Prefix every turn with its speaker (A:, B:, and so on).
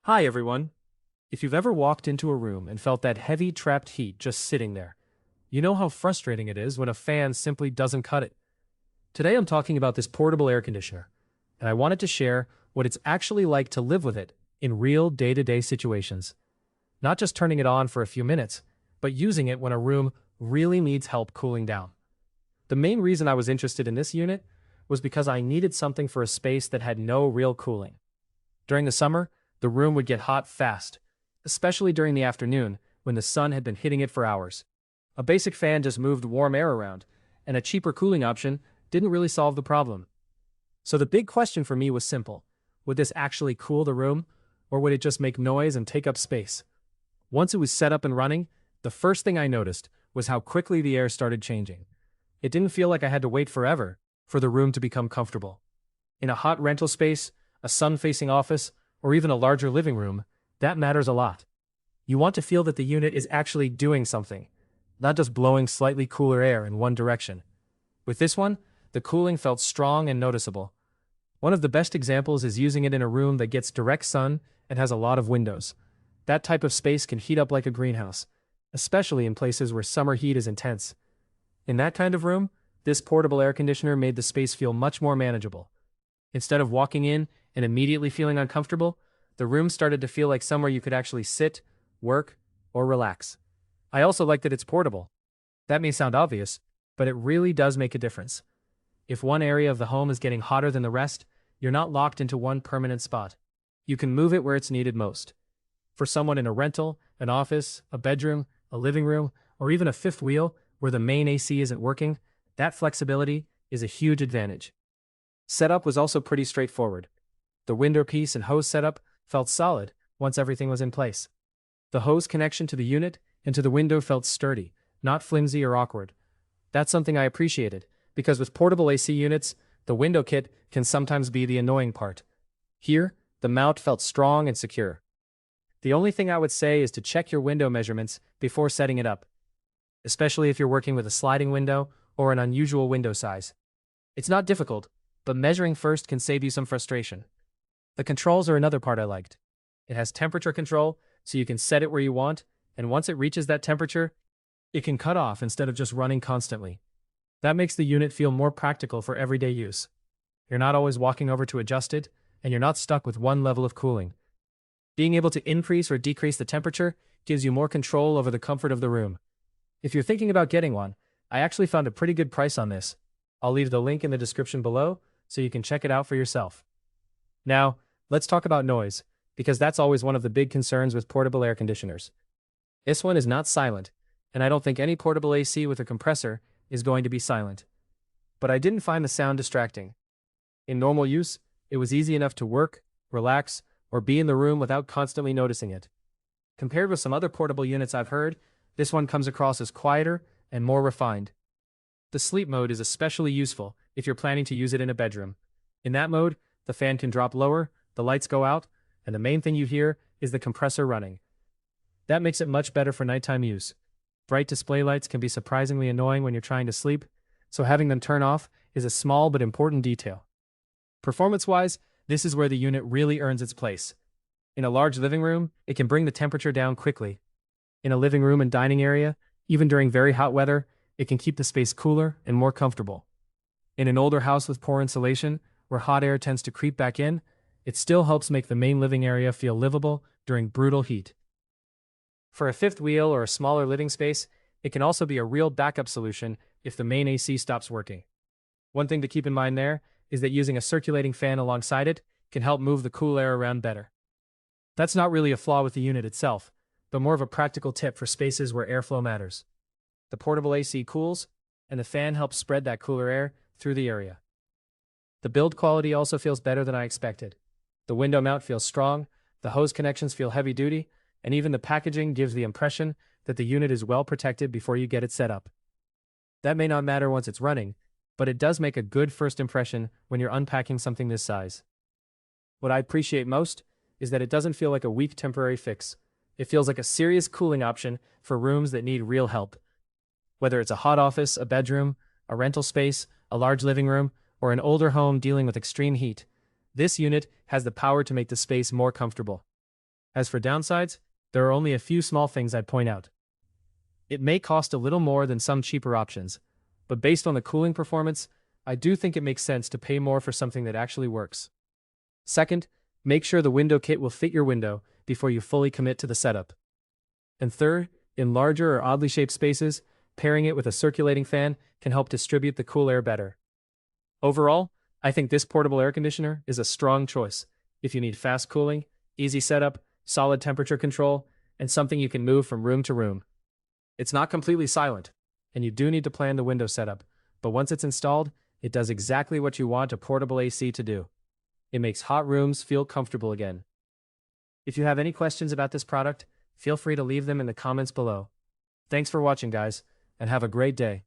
A: Hi everyone. If you've ever walked into a room and felt that heavy trapped heat just sitting there, you know how frustrating it is when a fan simply doesn't cut it. Today I'm talking about this portable air conditioner, and I wanted to share what it's actually like to live with it in real day-to-day situations. Not just turning it on for a few minutes, but using it when a room really needs help cooling down. The main reason I was interested in this unit was because I needed something for a space that had no real cooling. During the summer, the room would get hot fast, especially during the afternoon when the sun had been hitting it for hours. A basic fan just moved warm air around, and a cheaper cooling option didn't really solve the problem. So the big question for me was simple. Would this actually cool the room, or would it just make noise and take up space? Once it was set up and running, the first thing I noticed was how quickly the air started changing. It didn't feel like I had to wait forever for the room to become comfortable. In a hot rental space, a sun-facing office, or even a larger living room, that matters a lot. You want to feel that the unit is actually doing something, not just blowing slightly cooler air in one direction. With this one, the cooling felt strong and noticeable. One of the best examples is using it in a room that gets direct sun and has a lot of windows. That type of space can heat up like a greenhouse, especially in places where summer heat is intense. In that kind of room, this portable air conditioner made the space feel much more manageable. Instead of walking in and immediately feeling uncomfortable, the room started to feel like somewhere you could actually sit, work, or relax. I also like that it's portable. That may sound obvious, but it really does make a difference. If one area of the home is getting hotter than the rest, you're not locked into one permanent spot. You can move it where it's needed most. For someone in a rental, an office, a bedroom, a living room, or even a fifth wheel where the main AC isn't working, that flexibility is a huge advantage. Setup was also pretty straightforward. The window piece and hose setup felt solid once everything was in place. The hose connection to the unit and to the window felt sturdy, not flimsy or awkward. That's something I appreciated, because with portable AC units, the window kit can sometimes be the annoying part. Here, the mount felt strong and secure. The only thing I would say is to check your window measurements before setting it up, especially if you're working with a sliding window or an unusual window size. It's not difficult, but measuring first can save you some frustration. The controls are another part I liked. It has temperature control, so you can set it where you want, and once it reaches that temperature, it can cut off instead of just running constantly. That makes the unit feel more practical for everyday use. You're not always walking over to adjust it, and you're not stuck with one level of cooling. Being able to increase or decrease the temperature gives you more control over the comfort of the room. If you're thinking about getting one, I actually found a pretty good price on this. I'll leave the link in the description below so you can check it out for yourself. Now, let's talk about noise, because that's always one of the big concerns with portable air conditioners. This one is not silent, and I don't think any portable AC with a compressor is going to be silent. But I didn't find the sound distracting. In normal use, it was easy enough to work, relax, or be in the room without constantly noticing it. Compared with some other portable units I've heard, this one comes across as quieter and more refined. The sleep mode is especially useful if you're planning to use it in a bedroom. In that mode, the fan can drop lower, the lights go out, and the main thing you hear is the compressor running. That makes it much better for nighttime use. Bright display lights can be surprisingly annoying when you're trying to sleep, so having them turn off is a small but important detail. Performance-wise, this is where the unit really earns its place. In a large living room, it can bring the temperature down quickly. In a living room and dining area, even during very hot weather, it can keep the space cooler and more comfortable. In an older house with poor insulation, where hot air tends to creep back in, it still helps make the main living area feel livable during brutal heat. For a fifth wheel or a smaller living space, it can also be a real backup solution if the main AC stops working. One thing to keep in mind there is that using a circulating fan alongside it can help move the cool air around better. That's not really a flaw with the unit itself, but more of a practical tip for spaces where airflow matters. The portable AC cools, and the fan helps spread that cooler air through the area. The build quality also feels better than I expected. The window mount feels strong, the hose connections feel heavy-duty, and even the packaging gives the impression that the unit is well protected before you get it set up. That may not matter once it's running, but it does make a good first impression when you're unpacking something this size. What I appreciate most is that it doesn't feel like a weak temporary fix. It feels like a serious cooling option for rooms that need real help. Whether it's a hot office, a bedroom, a rental space, a large living room, or an older home dealing with extreme heat, this unit has the power to make the space more comfortable. As for downsides, there are only a few small things I'd point out. It may cost a little more than some cheaper options, but based on the cooling performance, I do think it makes sense to pay more for something that actually works. Second, make sure the window kit will fit your window before you fully commit to the setup. And third, in larger or oddly shaped spaces, pairing it with a circulating fan can help distribute the cool air better. Overall, I think this portable air conditioner is a strong choice if you need fast cooling, easy setup, solid temperature control, and something you can move from room to room. It's not completely silent, and you do need to plan the window setup, but once it's installed, it does exactly what you want a portable AC to do. It makes hot rooms feel comfortable again. If you have any questions about this product, feel free to leave them in the comments below. Thanks for watching, guys, and have a great day.